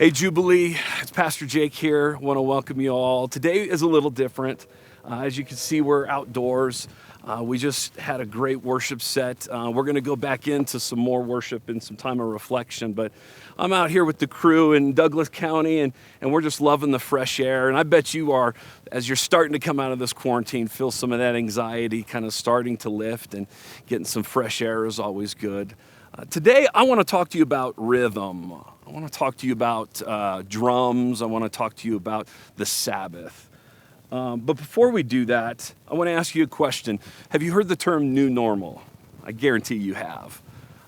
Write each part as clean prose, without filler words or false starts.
Hey Jubilee, it's Pastor Jake here. I want to welcome you all. Today is a little different. As you can see, we're outdoors. We just had a great worship set. We're going to go back into some more worship and some time of reflection, but I'm out here with the crew in Douglas County, and we're just loving the fresh air. And I bet you are, as you're starting to come out of this quarantine, feel some of that anxiety kind of starting to lift, and getting some fresh air is always good. Today, I want to talk to you about rhythm. I want to talk to you about drums. I want to talk to you about the Sabbath. But before we do that, I want to ask you a question. Have you heard the term new normal? I guarantee you have.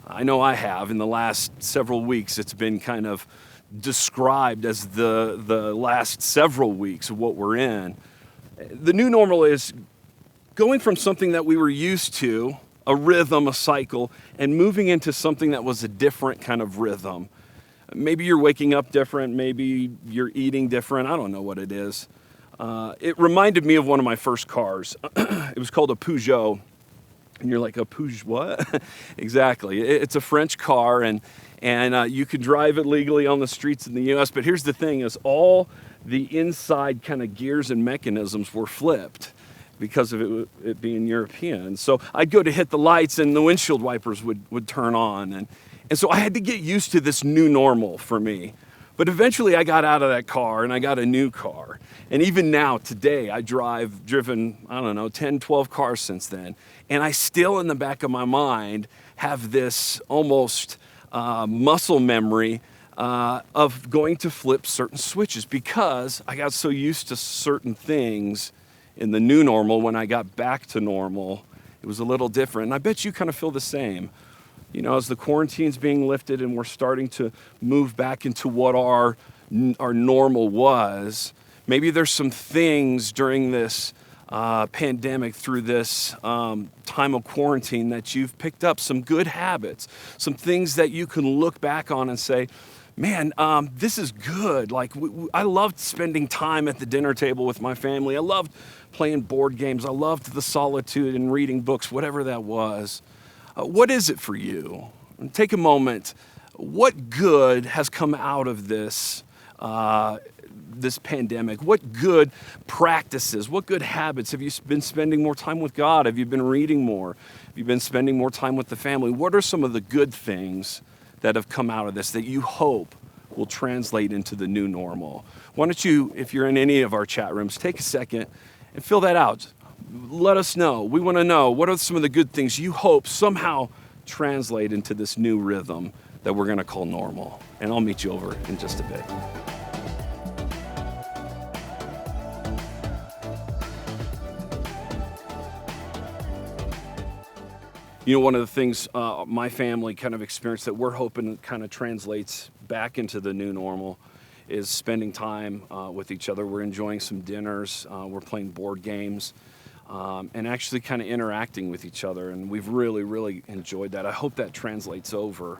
I know I have. In the last several weeks, it's been kind of described as the last several weeks of what we're in. The new normal is going from something that we were used to, a rhythm, a cycle, and moving into something that was a different kind of rhythm. Maybe you're waking up different, maybe you're eating different, I don't know what it is. It reminded me of one of my first cars. It was called a Peugeot. And you're like, a Peugeot what? Exactly. It's a French car, and you can drive it legally on the streets in the U.S., but here's the thing, is all the inside kind of gears and mechanisms were flipped because of it being European. So I'd go to hit the lights and the windshield wipers would turn on. And so I had to get used to this new normal for me. But eventually I got out of that car and I got a new car. And even now, today, driven, 10, 12 cars since then. And I still, in the back of my mind, have this almost muscle memory of going to flip certain switches because I got so used to certain things in the new normal. When I got back to normal, it was a little different. And I bet you kind of feel the same. You know, as the quarantine's being lifted and we're starting to move back into what our normal was, maybe there's some things during this pandemic, through this time of quarantine, that you've picked up, some good habits, some things that you can look back on and say, man, this is good. Like, I loved spending time at the dinner table with my family. I loved playing board games. I loved the solitude and reading books, whatever that was. What is it for you? Take a moment. What good has come out of this pandemic? What good practices, what good habits? Have you been spending more time with God? Have you been reading more? Have you been spending more time with the family? What are some of the good things that have come out of this that you hope will translate into the new normal? Why don't you, if you're in any of our chat rooms, take a second and fill that out. Let us know. We want to know, what are some of the good things you hope somehow translate into this new rhythm that we're going to call normal? And I'll meet you over in just a bit. You know, one of the things my family kind of experienced that we're hoping kind of translates back into the new normal is spending time with each other. We're enjoying some dinners, we're playing board games, and actually kind of interacting with each other. And we've really, really enjoyed that. I hope that translates over.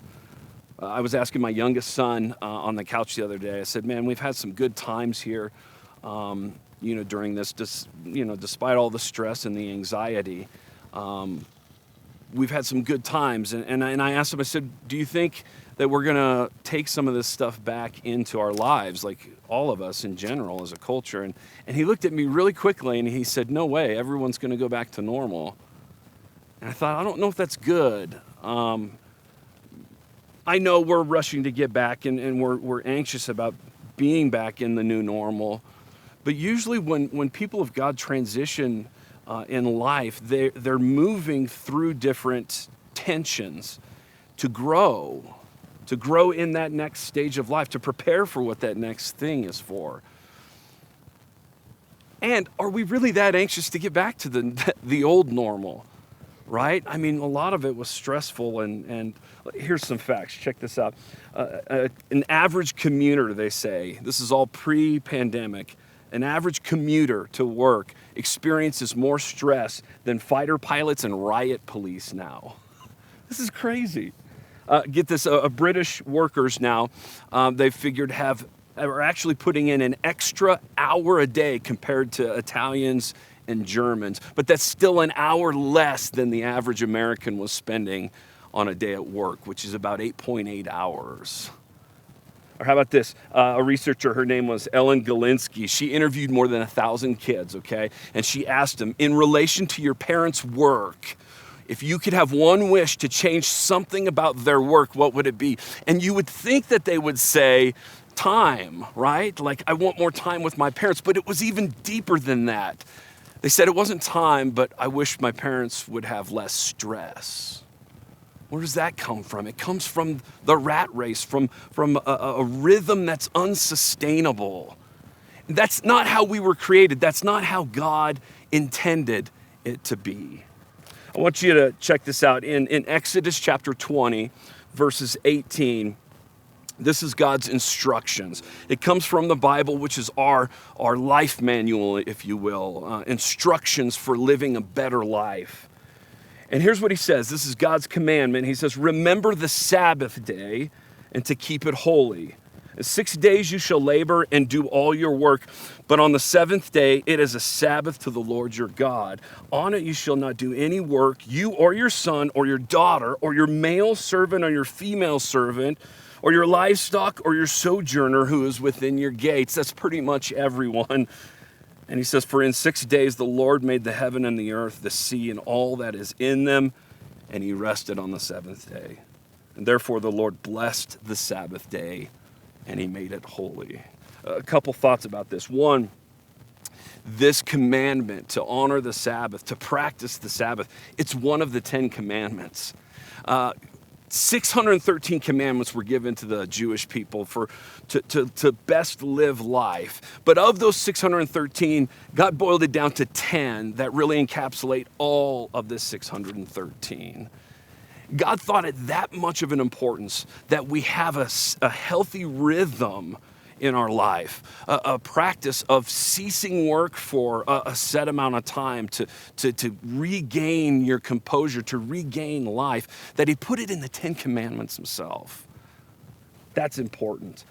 I was asking my youngest son on the couch the other day, I said, man, we've had some good times here, during this, despite all the stress and the anxiety. We've had some good times. And I asked him, I said, do you think that we're going to take some of this stuff back into our lives, like all of us in general as a culture? And he looked at me really quickly and he said, no way, everyone's going to go back to normal. And I thought, I don't know if that's good. I know we're rushing to get back and we're anxious about being back in the new normal. But usually when people of God transition in life, they're moving through different tensions to grow in that next stage of life, to prepare for what that next thing is for. And are we really that anxious to get back to the old normal, right? I mean, a lot of it was stressful, and here's some facts. Check this out. An average commuter, they say, this is all pre-pandemic, an average commuter to work experiences more stress than fighter pilots and riot police now. This is crazy. Get this, British workers now, they've figured are actually putting in an extra hour a day compared to Italians and Germans, but that's still an hour less than the average American was spending on a day at work, which is about 8.8 hours. Or how about this? A researcher, her name was Ellen Galinsky. She interviewed more than 1,000 kids, okay? And she asked them, in relation to your parents' work, if you could have one wish to change something about their work, what would it be? And you would think that they would say, time, right? Like, I want more time with my parents. But it was even deeper than that. They said it wasn't time, but I wish my parents would have less stress. Where does that come from? It comes from the rat race, from a rhythm that's unsustainable. That's not how we were created. That's not how God intended it to be. I want you to check this out. In Exodus chapter 20, verses 18, this is God's instructions. It comes from the Bible, which is our life manual, if you will, instructions for living a better life. And here's what he says. This is God's commandment. He says, remember the Sabbath day and to keep it holy. 6 days you shall labor and do all your work, but on the seventh day it is a Sabbath to the Lord your God. On it you shall not do any work, you or your son or your daughter or your male servant or your female servant or your livestock or your sojourner who is within your gates. That's pretty much everyone. And he says, for in 6 days the Lord made the heaven and the earth, the sea, and all that is in them, and he rested on the seventh day. And therefore the Lord blessed the Sabbath day, and he made it holy. A couple thoughts about this. One, this commandment to honor the Sabbath, to practice the Sabbath, it's one of the 10 commandments. 613 commandments were given to the Jewish people to best live life. But of those 613, God boiled it down to 10 that really encapsulate all of this 613. God thought it that much of an importance that we have a healthy rhythm in our life, a practice of ceasing work for a set amount of time to regain your composure, to regain life, that he put it in the 10 Commandments himself. That's important.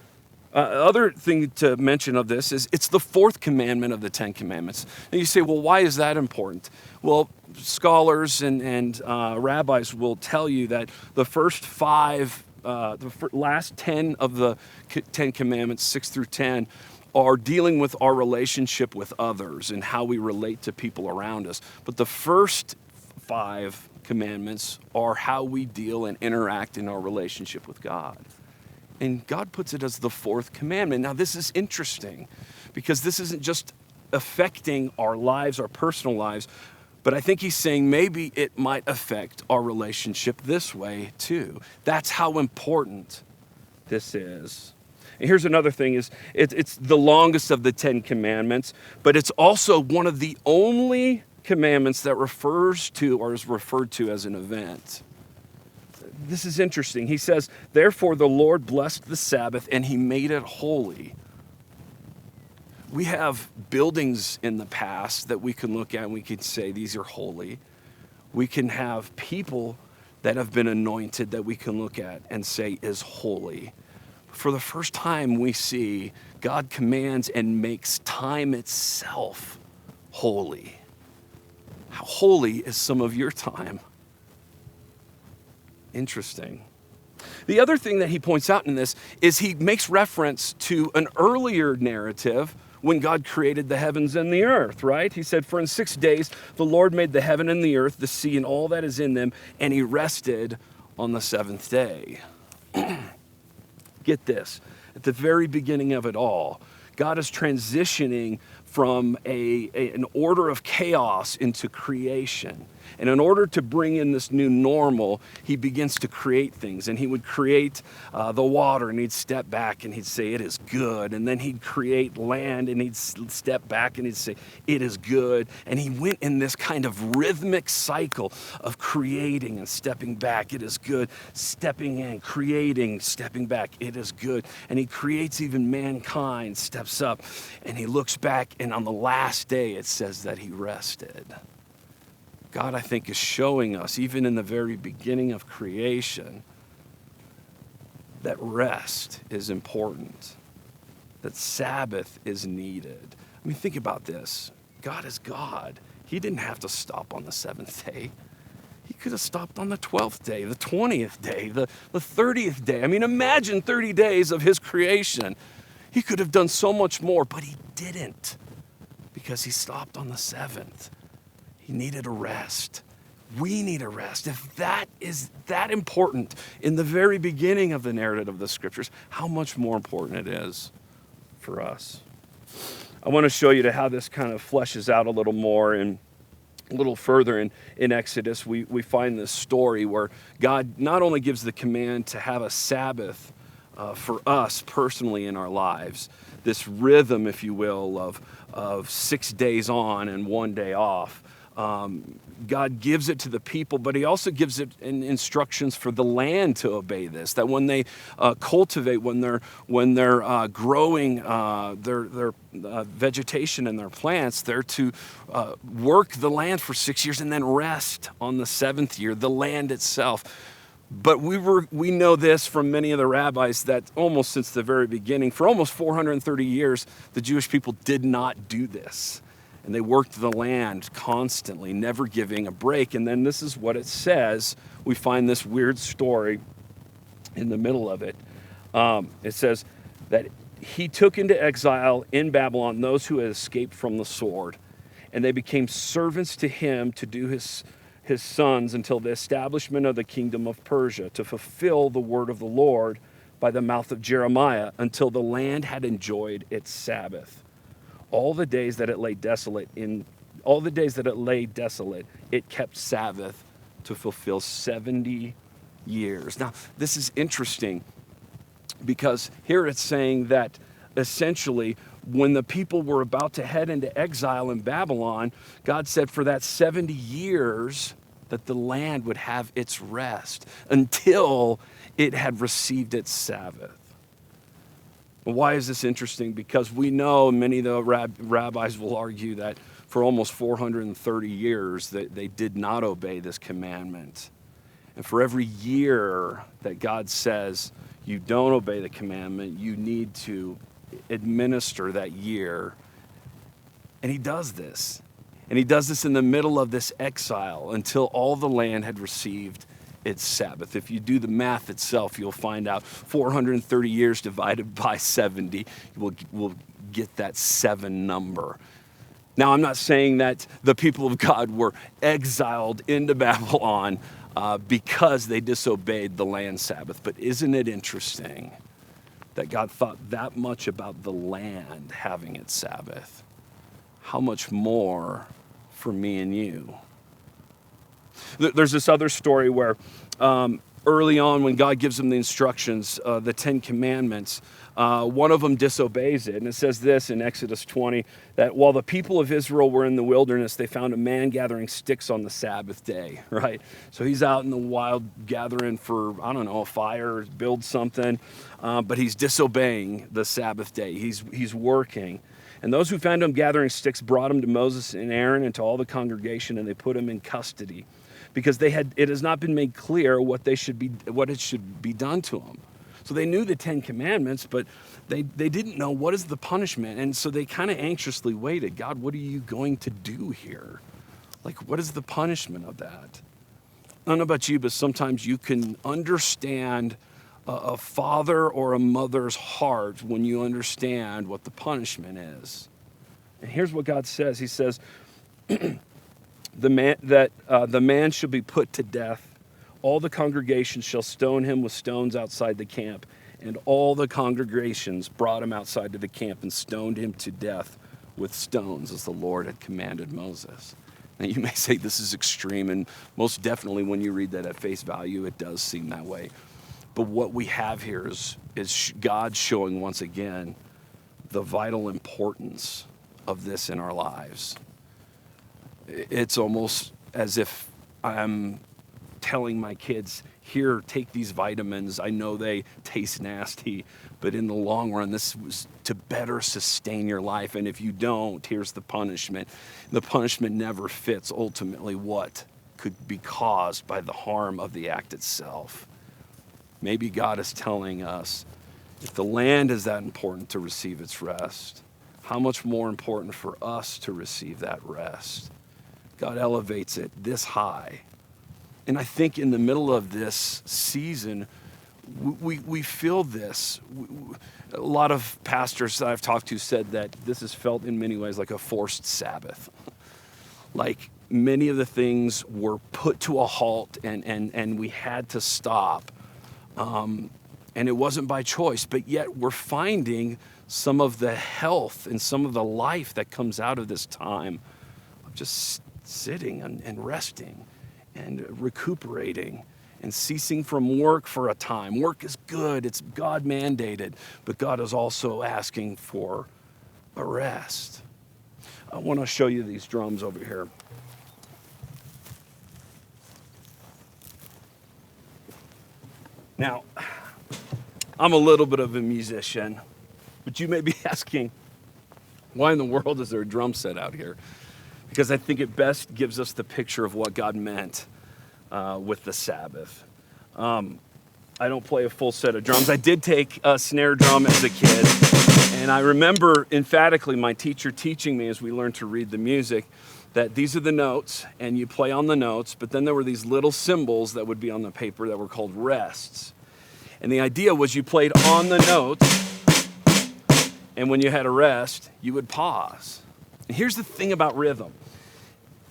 Other thing to mention of this is it's the fourth commandment of the 10 Commandments. And you say, well, why is that important? Well, scholars and rabbis will tell you that the first five last 10 of the 10 Commandments, 6 through 10, are dealing with our relationship with others and how we relate to people around us. But the first 5 commandments are how we deal and interact in our relationship with God. And God puts it as the fourth commandment. Now, this is interesting because this isn't just affecting our lives, our personal lives, but I think he's saying maybe it might affect our relationship this way too. That's how important this is. And here's another thing is it's the longest of the 10 commandments, but it's also one of the only commandments that refers to or is referred to as an event. This is interesting. He says, therefore the Lord blessed the Sabbath and he made it holy. We have buildings in the past that we can look at and we can say these are holy. We can have people that have been anointed that we can look at and say is holy. For the first time we see God commands and makes time itself holy. How holy is some of your time? Interesting. The other thing that he points out in this is he makes reference to an earlier narrative when God created the heavens and the earth, right? He said, for in 6 days the Lord made the heaven and the earth, the sea and all that is in them, and he rested on the seventh day. Get this, at the very beginning of it all, God is transitioning from an order of chaos into creation. And in order to bring in this new normal, he begins to create things. And he would create the water, and he'd step back, and he'd say, it is good. And then he'd create land, and he'd step back, and he'd say, it is good. And he went in this kind of rhythmic cycle of creating and stepping back, it is good. Stepping in, creating, stepping back, it is good. And he creates even mankind, steps up, and he looks back, and on the last day, it says that he rested. God, I think, is showing us, even in the very beginning of creation, that rest is important, that Sabbath is needed. I mean, think about this. God is God. He didn't have to stop on the seventh day. He could have stopped on the 12th day, the 20th day, the 30th day. I mean, imagine 30 days of his creation. He could have done so much more, but he didn't because he stopped on the 7th. He needed a rest. We need a rest. If that is that important in the very beginning of the narrative of the scriptures, how much more important it is for us. I want to show you how this kind of fleshes out a little more and a little further in Exodus. We find this story where God not only gives the command to have a Sabbath for us personally in our lives, this rhythm, if you will, of 6 days on and 1 day off. God gives it to the people, but he also gives it in instructions for the land to obey this, that when they cultivate, when they're growing their vegetation and their plants, they're to work the land for 6 years and then rest on the 7th year, the land itself. But we know this from many of the rabbis that almost since the very beginning, for almost 430 years, the Jewish people did not do this. And they worked the land constantly, never giving a break. And then this is what it says. We find this weird story in the middle of it. It says that he took into exile in Babylon those who had escaped from the sword, and they became servants to him to do his sons until the establishment of the kingdom of Persia, to fulfill the word of the Lord by the mouth of Jeremiah, until the land had enjoyed its Sabbath. All the days that it lay desolate, it kept Sabbath to fulfill 70 years. Now, this is interesting because here it's saying that essentially when the people were about to head into exile in Babylon, God said for that 70 years that the land would have its rest until it had received its Sabbath. Why is this interesting? Because we know many of the rabbis will argue that for almost 430 years that they did not obey this commandment. And for every year that God says you don't obey the commandment, you need to administer that year. And he does this. And he does this in the middle of this exile until all the land had received its Sabbath. If you do the math itself, you'll find out 430 years divided by 70 will get that 7 number. Now, I'm not saying that the people of God were exiled into Babylon because they disobeyed the land Sabbath, but isn't it interesting that God thought that much about the land having its Sabbath? How much more for me and you? There's this other story where early on when God gives them the instructions, the 10 Commandments, one of them disobeys it. And it says this in Exodus 20, that while the people of Israel were in the wilderness, they found a man gathering sticks on the Sabbath day, right? So he's out in the wild gathering for, I don't know, a fire, build something, but he's disobeying the Sabbath day. He's working. And those who found him gathering sticks brought him to Moses and Aaron and to all the congregation, and they put him in custody, because it has not been made clear what it should be done to him. So they knew the 10 Commandments, but they didn't know what is the punishment. And so they kind of anxiously waited. God, what are you going to do here? Like, what is the punishment of that? I don't know about you, but sometimes you can understand a father or a mother's heart when you understand what the punishment is. And here's what God says. He says, the man shall be put to death. All the congregations shall stone him with stones outside the camp. And all the congregations brought him outside to the camp and stoned him to death with stones, as the Lord had commanded Moses. Now you may say this is extreme, and most definitely when you read that at face value, it does seem that way. But what we have here is God showing once again the vital importance of this in our lives. It's almost as if I'm telling my kids, here, take these vitamins. I know they taste nasty, but in the long run, this was to better sustain your life. And if you don't, here's the punishment. The punishment never fits ultimately what could be caused by the harm of the act itself. Maybe God is telling us, if the land is that important to receive its rest, how much more important for us to receive that rest? God elevates it this high And I think in the middle of this season, we feel this. A lot of pastors that I've talked to said that this is felt in many ways like a forced Sabbath. Like many of the things were put to a halt and we had to stop. And it wasn't by choice, but yet we're finding some of the health and some of the life that comes out of this time of just sitting and resting and recuperating and ceasing from work for a time. Work is good, it's God mandated, but God is also asking for a rest. I want to show you these drums over here. Now, I'm a little bit of a musician, but you may be asking, why in the world is there a drum set out here? Because I think it best gives us the picture of what God meant with the Sabbath. I don't play a full set of drums. I did take a snare drum as a kid, and I remember emphatically my teacher teaching me as we learned to read the music that these are the notes, and you play on the notes, but then there were these little symbols that would be on the paper that were called rests. And the idea was you played on the notes, and when you had a rest, you would pause. And here's the thing about rhythm.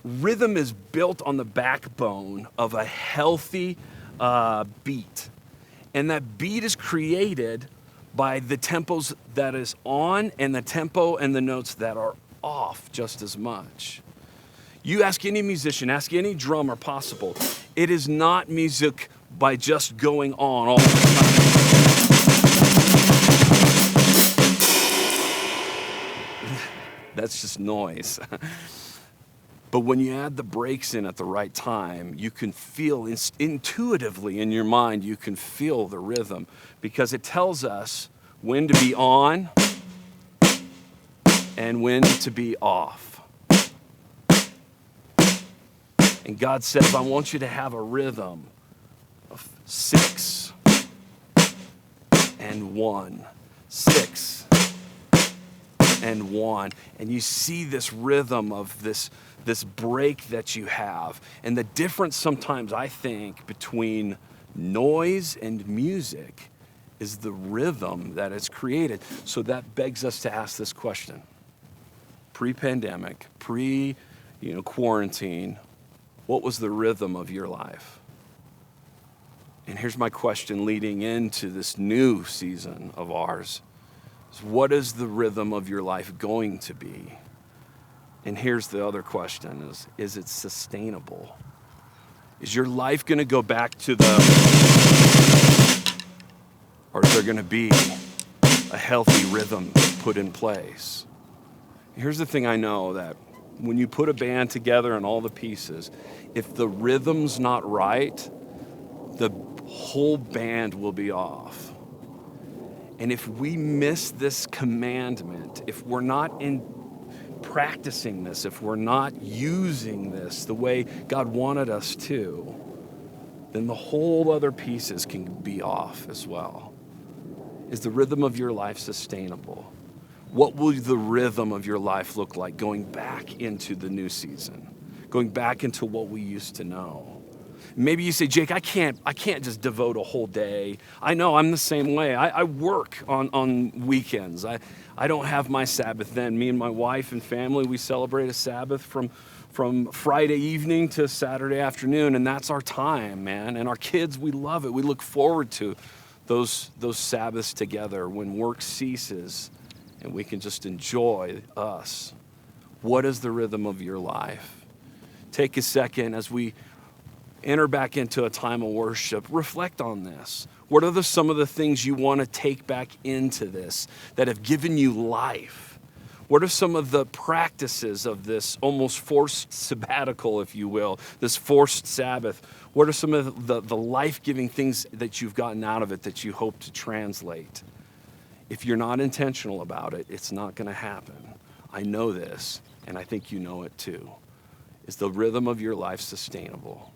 Rhythm is built on the backbone of a healthy beat. And that beat is created by the tempos that is on and the tempo and the notes that are off just as much. You ask any musician, ask any drummer possible, it is not music by just going on all the time. That's just noise. But when you add the breaks in at the right time, you can feel intuitively in your mind, you can feel the rhythm because it tells us when to be on and when to be off. And God says, I want you to have a rhythm of 6 and 1, 6 and 1. And you see this rhythm of this break that you have. And the difference sometimes, I think, between noise and music is the rhythm that it's created. So that begs us to ask this question. Pre-pandemic, quarantine, what was the rhythm of your life? And here's my question leading into this new season of ours. What is the rhythm of your life going to be? And here's the other question is it sustainable? Is your life going to go back to or is there going to be a healthy rhythm put in place? Here's the thing I know, that when you put a band together and all the pieces, if the rhythm's not right, the whole band will be off. And if we miss this commandment, if we're not practicing this, if we're not using this the way God wanted us to, then the whole other pieces can be off as well. Is the rhythm of your life sustainable? What will the rhythm of your life look like going back into the new season, going back into what we used to know? Maybe you say, Jake, I can't just devote a whole day. I know I'm the same way. I work on weekends. I don't have my Sabbath then. Me and my wife and family, we celebrate a Sabbath from Friday evening to Saturday afternoon, and that's our time, man. And our kids, we love it. We look forward to those Sabbaths together when work ceases and we can just enjoy us. What is the rhythm of your life? Take a second as we enter back into a time of worship. Reflect on this. What are some of the things you want to take back into this that have given you life? What are some of the practices of this almost forced sabbatical, if you will, this forced Sabbath? What are some of the life-giving things that you've gotten out of it that you hope to translate? If you're not intentional about it, it's not going to happen. I know this, and I think you know it too. Is the rhythm of your life sustainable?